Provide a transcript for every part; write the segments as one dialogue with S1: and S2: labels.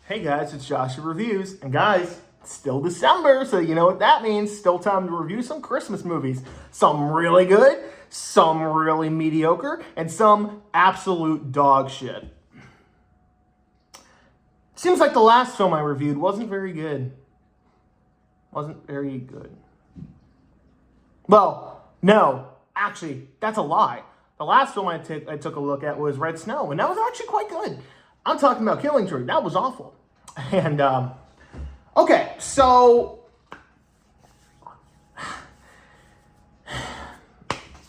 S1: Hey guys, it's Joshua Reviews, and guys, it's still December, so you know what that means. Still time to review some Christmas movies. Some really good, some really mediocre, and some absolute dog shit. Seems like the last film I reviewed wasn't very good. Well, no, actually, that's a lie. The last film I took a look at was Red Snow, and that was actually quite good. I'm talking about Killing Tree. That was awful. And, okay, so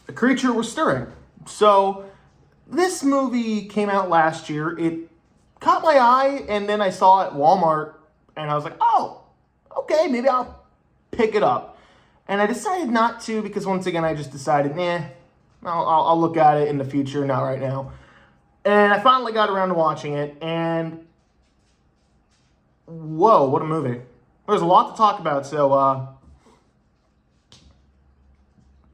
S1: the creature was stirring. So this movie came out last year. It caught my eye, and then I saw it at Walmart, and I was like, oh, okay, maybe I'll pick it up. And I decided not to because, once again, I just decided, I'll look at it in the future, not right now. And I finally got around to watching it, and whoa, what a movie. There's a lot to talk about, so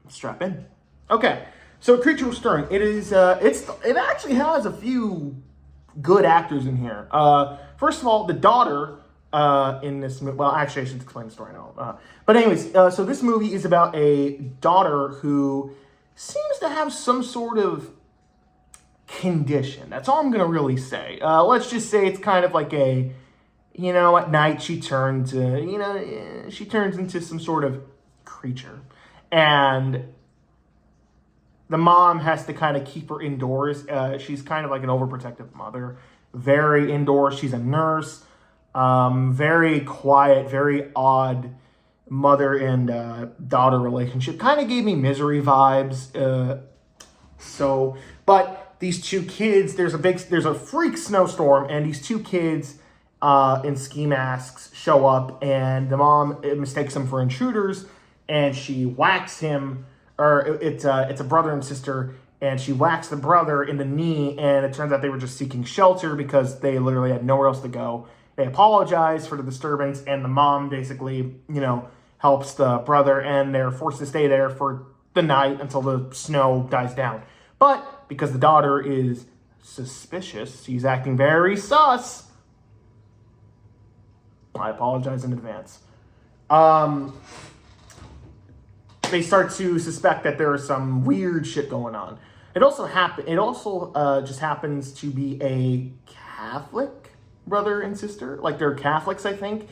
S1: strap in. Okay, so Creature Was Stirring. It actually has a few good actors in here. First of all, the daughter in this movie, well, actually, I should explain the story now. But anyways, so this movie is about a daughter who seems to have some sort of condition. That's all I'm going to really say. Let's just say it's kind of like at night she turns into some sort of creature. And the mom has to kind of keep her indoors. She's kind of like an overprotective mother. Very indoors. She's a nurse. Very quiet, very odd mother and daughter relationship. Kind of gave me Misery vibes. But these two kids, there's a freak snowstorm, and these two kids in ski masks show up, and the mom mistakes them for intruders, and she whacks him, or it's a brother and sister, and she whacks the brother in the knee, and it turns out they were just seeking shelter because they literally had nowhere else to go. They apologize for the disturbance, and the mom basically, helps the brother, and they're forced to stay there for the night until the snow dies down. But because the daughter is suspicious, she's acting very sus. I apologize in advance. They start to suspect that there is some weird shit going on. It also just happens to be a Catholic brother and sister. Like, they're Catholics, I think.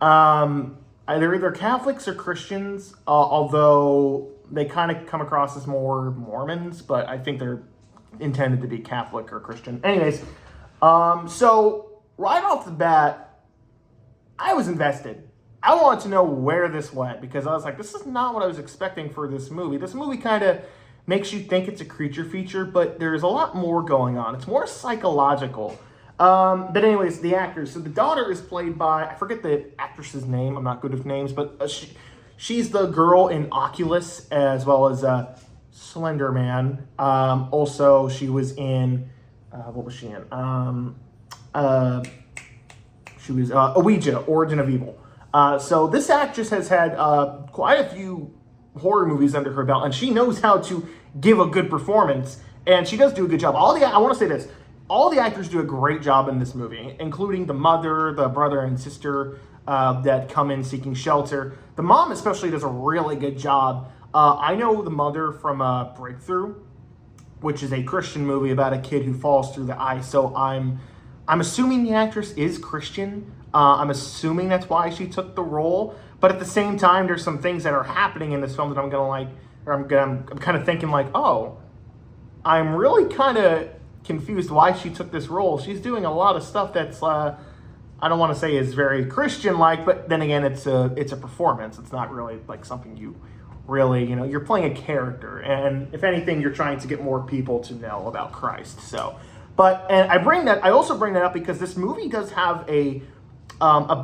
S1: They're either Catholics or Christians, although they kind of come across as more Mormons, but I think they're intended to be Catholic or Christian. Anyways, so right off the bat, I was invested. I wanted to know where this went because I was like, this is not what I was expecting for this movie. This movie kind of makes you think it's a creature feature, but there's a lot more going on. It's more psychological. But anyways, the actors. So the daughter is played by, I forget the actress's name. I'm not good with names, but she's the girl in Oculus as well as Slender Man. Also, she was in, what was she in? She was Ouija, Origin of Evil. So this actress has had quite a few horror movies under her belt, and she knows how to give a good performance, and she does do a good job. I want to say this. All the actors do a great job in this movie, including the mother, the brother and sister that come in seeking shelter. The mom especially does a really good job. I know the mother from Breakthrough, which is a Christian movie about a kid who falls through the ice. So I'm assuming the actress is Christian. I'm assuming that's why she took the role. But at the same time, there's some things that are happening in this film that I'm kind of thinking like, oh, I'm really kind of confused why she took this role. She's doing a lot of stuff that's I don't want to say is very Christian-like, but then again, it's a performance. It's not really like something you really, you're playing a character, and if anything, you're trying to get more people to know about Christ. So, and I also bring that up because this movie does have a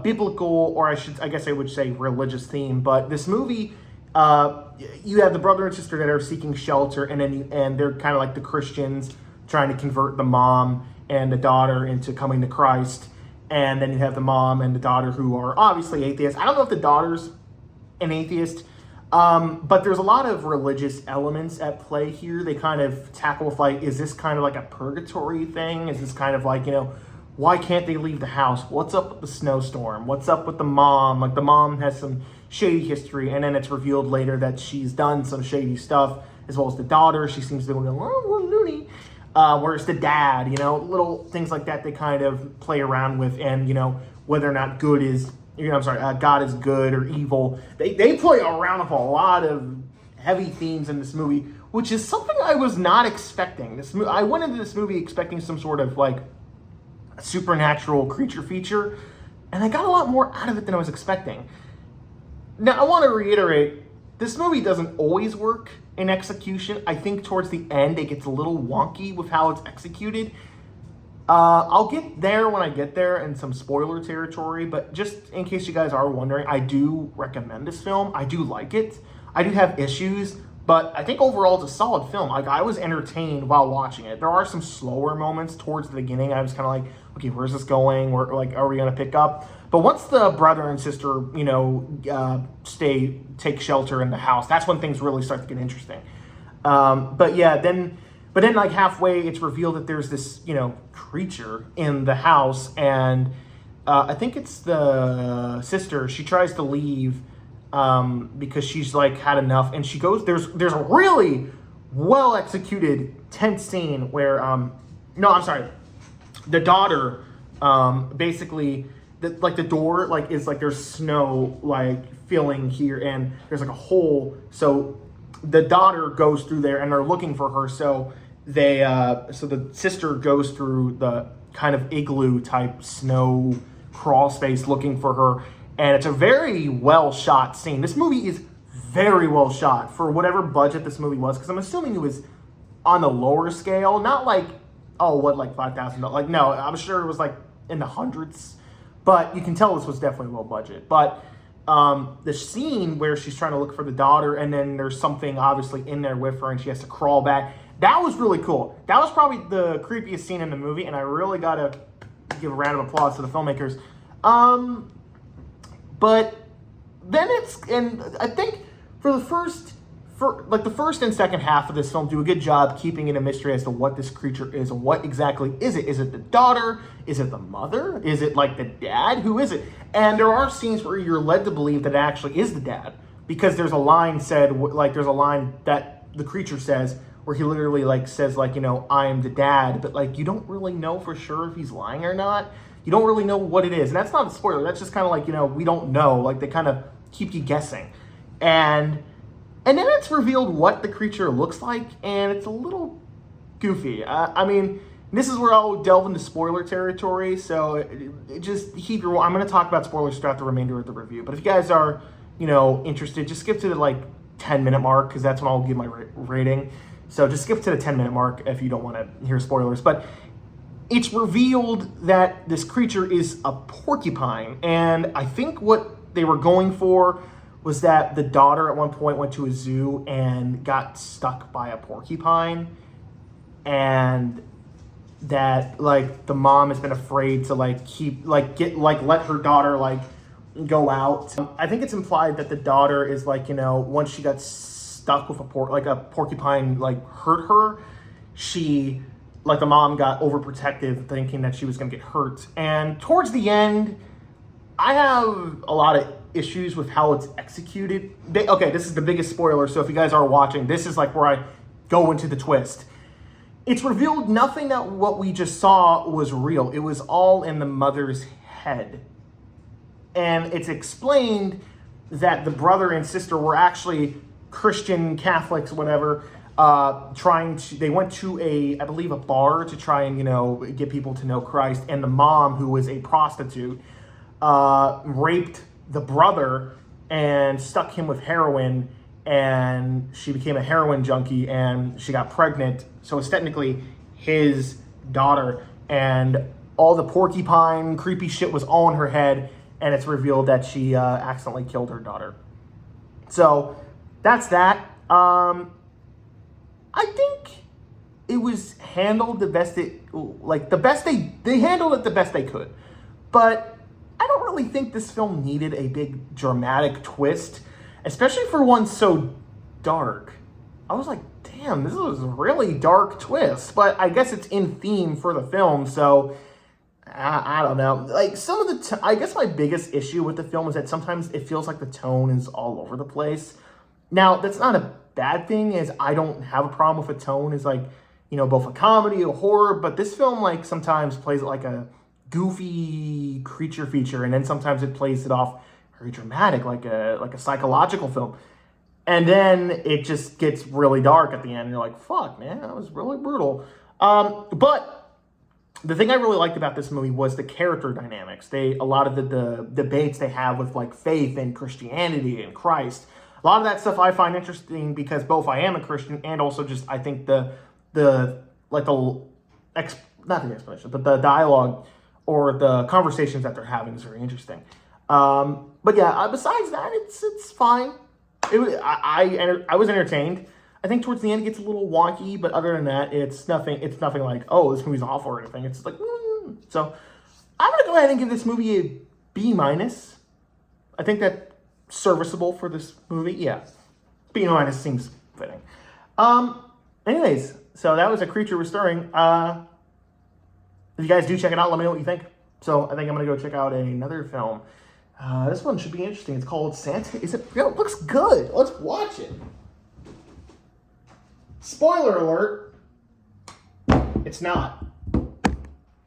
S1: biblical, or I guess I would say religious theme, but this movie, you have the brother and sister that are seeking shelter, and they're kind of like the Christians trying to convert the mom and the daughter into coming to Christ. And then you have the mom and the daughter who are obviously atheists. I don't know if the daughter's an atheist, but there's a lot of religious elements at play here. They kind of tackle with, like, is this kind of like a purgatory thing? Is this kind of like, why can't they leave the house? What's up with the snowstorm? What's up with the mom? Like, the mom has some shady history, and then it's revealed later that she's done some shady stuff, as well as the daughter. She seems to be a little loony. Whereas the dad, little things like that, they kind of play around with, and, whether or not God is good or evil. They play around with a lot of heavy themes in this movie, which is something I was not expecting. I went into this movie expecting some sort of, like, supernatural creature feature, and I got a lot more out of it than I was expecting. Now, I want to reiterate, this movie doesn't always work in execution. I think towards the end, it gets a little wonky with how it's executed. I'll get there when I get there in some spoiler territory, but just in case you guys are wondering, I do recommend this film. I do like it. I do have issues, but I think overall it's a solid film. Like, I was entertained while watching it. There are some slower moments towards the beginning. I was kind of like, okay, where's this going? Are we going to pick up? But once the brother and sister, take shelter in the house, that's when things really start to get interesting. But then like halfway, it's revealed that there's this, creature in the house, and I think it's the sister. She tries to leave because she's like had enough, and she goes. There's a really well executed tense scene where the daughter basically. The door is there's snow filling here, and there's a hole, so the daughter goes through there and they're looking for her, so the sister goes through the kind of igloo type snow crawl space looking for her, and it's a very well shot scene. This movie is very well shot for whatever budget this movie was, because I'm assuming it was on the lower scale, not $5,000, no, I'm sure it was in the hundreds. But you can tell this was definitely low budget. But the scene where she's trying to look for the daughter, and then there's something obviously in there with her, and she has to crawl back, that was really cool. That was probably the creepiest scene in the movie, and I really got to give a round of applause to the filmmakers. But then and I think the first and second half of this film do a good job keeping it a mystery as to what this creature is and what exactly is it. Is it the daughter? Is it the mother? Is it the dad? Who is it? And there are scenes where you're led to believe that it actually is the dad, because there's a line that the creature says where he literally says I am the dad, but you don't really know for sure if he's lying or not. You don't really know what it is, and that's not a spoiler. That's just kind of we don't know. They kind of keep you guessing, and then it's revealed what the creature looks like, and it's a little goofy. This is where I'll delve into spoiler territory, so just I'm going to talk about spoilers throughout the remainder of the review. But if you guys are, interested, just skip to the 10-minute mark, because that's when I'll give my rating. So just skip to the 10-minute mark if you don't want to hear spoilers. But it's revealed that this creature is a porcupine, and I think what they were going for was that the daughter at one point went to a zoo and got stuck by a porcupine, and that the mom has been afraid to let her daughter go out. I think it's implied that the daughter is once she got stuck with a porcupine hurt her, she the mom got overprotective, thinking that she was going to get hurt. And towards the end, I have a lot of issues with how it's executed. Okay, this is the biggest spoiler, so if you guys are watching, this is where I go into the twist. It's revealed nothing that what we just saw was real. It was all in the mother's head. And it's explained that the brother and sister were actually Christian Catholics, whatever, they went to I believe a bar to try and, get people to know Christ. And the mom, who was a prostitute, raped the brother and stuck him with heroin, and she became a heroin junkie, and she got pregnant. So it's technically his daughter, and all the porcupine creepy shit was all in her head, and it's revealed that she accidentally killed her daughter. So that's that. I think it was handled the best they handled it the best they could. But I don't really think this film needed a big dramatic twist, especially for one so dark. I was like, damn, this was a really dark twist, but I guess it's in theme for the film, so I don't know. Like some of the, I guess my biggest issue with the film is that sometimes it feels like the tone is all over the place. Now that's not a bad thing, as I don't have a problem with a tone is like, you know, both a comedy, a horror, but this film like sometimes plays it like a goofy creature feature, and then sometimes it plays it off very dramatic, like a psychological film. And then it just gets really dark at the end. And you're like, fuck, man, that was really brutal. But the thing I really liked about this movie was the character dynamics. A lot of the debates they have with like faith and Christianity and Christ. A lot of that stuff I find interesting because both I am a Christian and also just I think not the explanation, but the dialogue or the conversations that they're having is very interesting. But yeah, besides that, it's fine. I was entertained. I think towards the end it gets a little wonky, but other than that, it's nothing. It's nothing like, oh, this movie's awful or anything. It's like, so I'm gonna go ahead and give this movie a B minus. I think that's serviceable for this movie. Yeah, B minus seems fitting. Anyways, so that was A Creature Restoring. If you guys do check it out, let me know what you think. So I think I'm gonna go check out another film. This one should be interesting. It's called Santa. It looks good. Let's watch it. Spoiler alert. It's not.